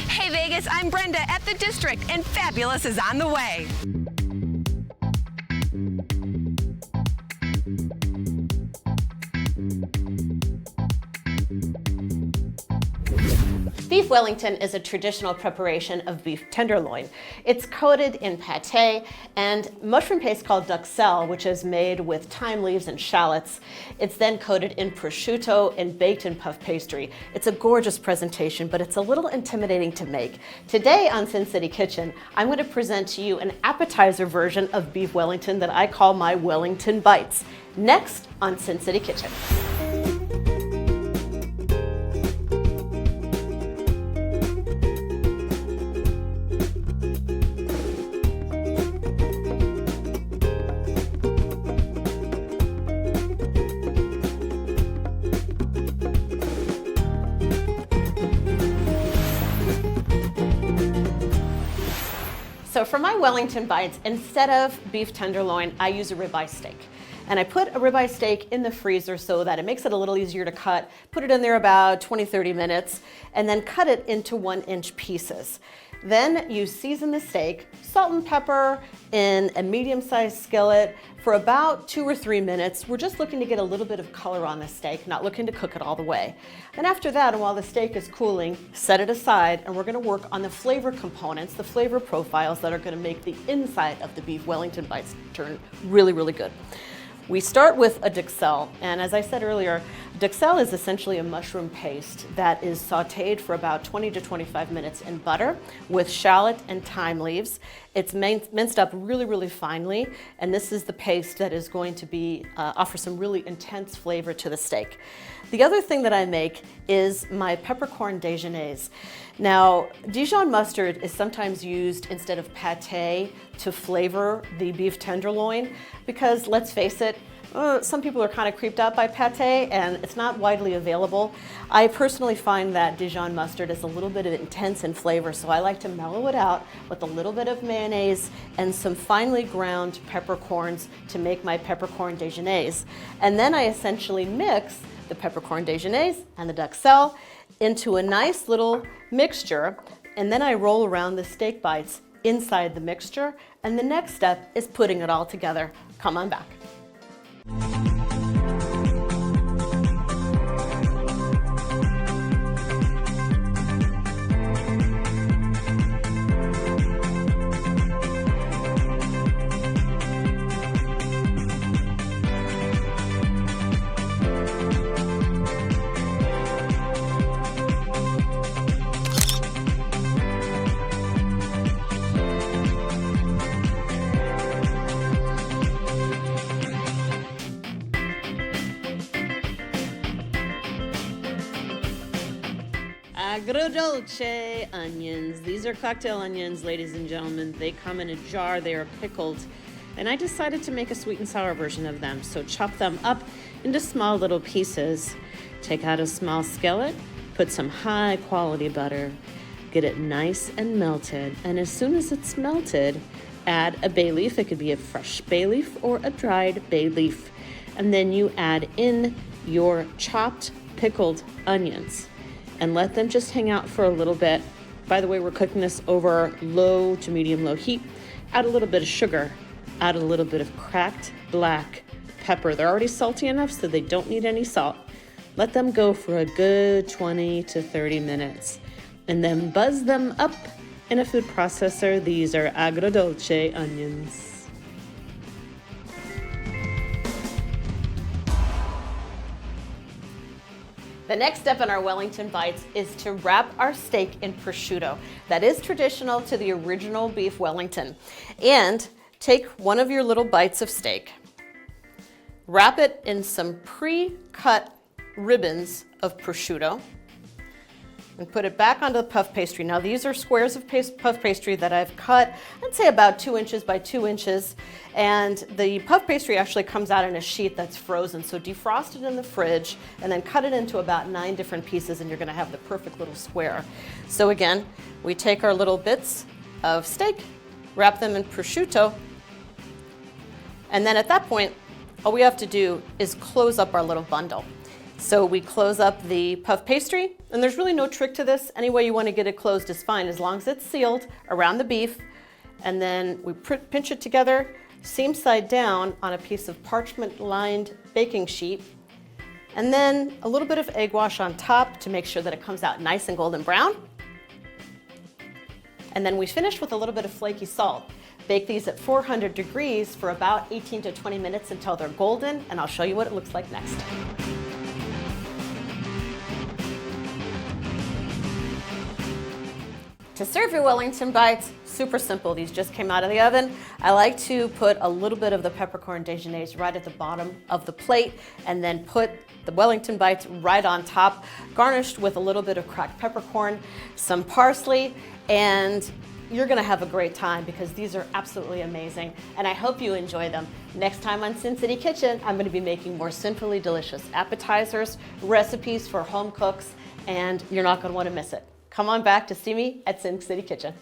Hey Vegas, I'm Brenda at the District, and Fabulous is on the way. Beef Wellington is a traditional preparation of beef tenderloin. It's coated in pâté and mushroom paste called Duxelles, which is made with thyme leaves and shallots. It's then coated in prosciutto and baked in puff pastry. It's a gorgeous presentation, but it's a little intimidating to make. Today on Sin City Kitchen, I'm going to present to you an appetizer version of beef Wellington that I call my Wellington Bites. Next on Sin City Kitchen. So for my Wellington Bites, instead of beef tenderloin, I use a ribeye steak. And I put a ribeye steak in the freezer so that it makes it a little easier to cut. Put it in there about 20-30 minutes, and then cut it into 1-inch pieces. Then you season the steak, salt and pepper in a medium-sized skillet for about 2 or 3 minutes. We're just looking to get a little bit of color on the steak, not looking to cook it all the way. And after that, and while the steak is cooling, set it aside, and we're gonna work on the flavor components, the flavor profiles that are gonna make the inside of the beef Wellington Bites turn really, really good. We start with a Duxelles, and as I said earlier, Duxelles is essentially a mushroom paste that is sautéed for about 20 to 25 minutes in butter with shallot and thyme leaves. It's minced up really, really finely, and this is the paste that is going to be offer some really intense flavor to the steak. The other thing that I make is my peppercorn Dijonnaise. Now, Dijon mustard is sometimes used instead of pâté to flavor the beef tenderloin because, let's face it, some people are kind of creeped out by pâté and it's not widely available. I personally find that Dijon mustard is a little bit intense in flavor, so I like to mellow it out with a little bit of mayonnaise and some finely ground peppercorns to make my peppercorn Dijonnaise. And then I essentially mix the peppercorn Dijonnaise and the Duxelles into a nice little mixture, and then I roll around the steak bites inside the mixture, and the next step is putting it all together. Come on back. Agrodolce onions. These are cocktail onions, ladies and gentlemen. They come in a jar, they are pickled. And I decided to make a sweet and sour version of them. So chop them up into small little pieces. Take out a small skillet, put some high quality butter, get it nice and melted. And as soon as it's melted, add a bay leaf. It could be a fresh bay leaf or a dried bay leaf. And then you add in your chopped pickled onions and let them just hang out for a little bit. By the way, we're cooking this over low to medium low heat. Add a little bit of sugar, add a little bit of cracked black pepper. They're already salty enough so they don't need any salt. Let them go for a good 20 to 30 minutes and then buzz them up in a food processor. These are agrodolce onions. The next step in our Wellington Bites is to wrap our steak in prosciutto. That is traditional to the original beef Wellington. And take one of your little bites of steak, wrap it in some pre-cut ribbons of prosciutto, and put it back onto the puff pastry. Now these are squares of puff pastry that I've cut, I'd say about 2 inches by 2 inches. And the puff pastry actually comes out in a sheet that's frozen. So defrost it in the fridge and then cut it into about 9 different pieces and you're gonna have the perfect little square. So again, we take our little bits of steak, wrap them in prosciutto, and then at that point, all we have to do is close up our little bundle. So we close up the puff pastry, and there's really no trick to this. Any way you want to get it closed is fine, as long as it's sealed around the beef. And then we pinch it together, seam side down on a piece of parchment-lined baking sheet. And then a little bit of egg wash on top to make sure that it comes out nice and golden brown. And then we finish with a little bit of flaky salt. Bake these at 400 degrees for about 18 to 20 minutes until they're golden, and I'll show you what it looks like next. To serve your Wellington Bites, super simple. These just came out of the oven. I like to put a little bit of the peppercorn Dijonnaise right at the bottom of the plate and then put the Wellington Bites right on top, garnished with a little bit of cracked peppercorn, some parsley, and you're gonna have a great time because these are absolutely amazing, and I hope you enjoy them. Next time on Sin City Kitchen, I'm gonna be making more sinfully delicious appetizers, recipes for home cooks, and you're not gonna wanna miss it. Come on back to see me at Sin City Kitchen.